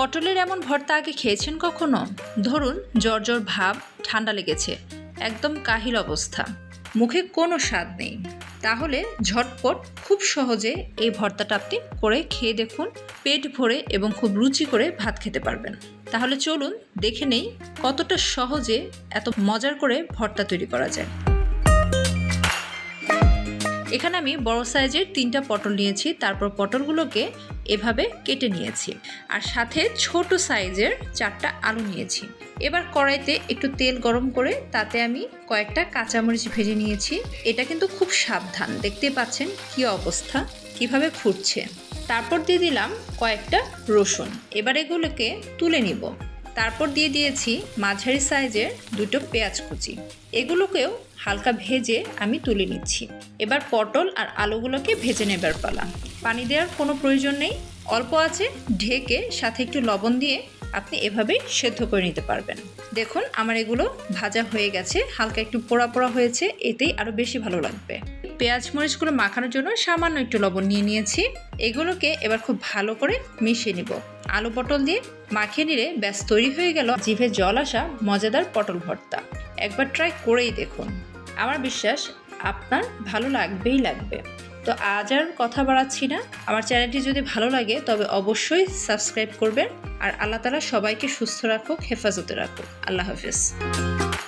পটলের এমন ভর্তা আগে খেয়েছেন কখনো? ধরুন জ্বর জ্বর ভাব, ঠান্ডা লেগেছে, একদম কাহিল অবস্থা, মুখে কোনো স্বাদ নেই, তাহলে ঝটপট খুব সহজে এই ভর্তাটা আপনি করে খেয়ে দেখুন। পেট ভরে এবং খুব রুচি করে ভাত খেতে পারবেন। তাহলে চলুন দেখে নেই কতটা সহজে এত মজার করে ভর্তা তৈরি করা যায়। এখানে আমি বড় সাইজের 3টা পটল নিয়েছি, তারপর পটলগুলোকে এভাবে কেটে নিয়েছি, আর সাথে ছোট সাইজের 4টা আলু নিয়েছি। এবার কড়াইতে একটু তেল গরম করে তাতে আমি কয়েকটা কাঁচামরিচ ভেজে নিয়েছি। এটা কিন্তু খুব সাবধান, দেখতে পাচ্ছেন কি অবস্থা, কিভাবে ফুটছে। তারপর দিয়ে দিলাম কয়েকটা রসুন। এবার এগুলোকে তুলে নিব। তারপর দিয়ে দিয়েছি মাঝারি সাইজের 2টো পেঁয়াজ কুচি। এগুলোকেও হালকা ভেজে আমি তুলে নিচ্ছি। এবার পটল আর আলুগুলোকে ভেজে নেবার পালা। পানি দেওয়ার কোনো প্রয়োজন নেই, অল্প আছে ঢেকে সাথে একটু লবণ দিয়ে আপনি এভাবেই সেদ্ধ করে নিতে পারবেন। দেখুন আমার এগুলো ভাজা হয়ে গেছে, হালকা একটু পোড়া পোড়া হয়েছে, এতেই আরও বেশি ভালো লাগবে। পেঁয়াজ মরিচগুলো মাখানোর জন্য সামান্য একটু লবণ নিয়ে নিয়েছি। এগুলোকে এবার খুব ভালো করে মিশিয়ে নিব। আলু পটল দিয়ে মাখিয়ে নিলে ব্যাস তৈরি হয়ে গেল জিভে জল আসা মজাদার পটল ভর্তা। একবার ট্রাই করেই দেখুন, আমার বিশ্বাস আপনার ভালো লাগবেই লাগবে। তো আজ আর কথা বাড়াচ্ছি না, আমার চ্যানেলটি যদি ভালো লাগে তবে অবশ্যই সাবস্ক্রাইব করবেন। আর আল্লাহ তাআলা সবাইকে সুস্থ রাখুক, হেফাজতে রাখুক। আল্লাহ হাফেজ।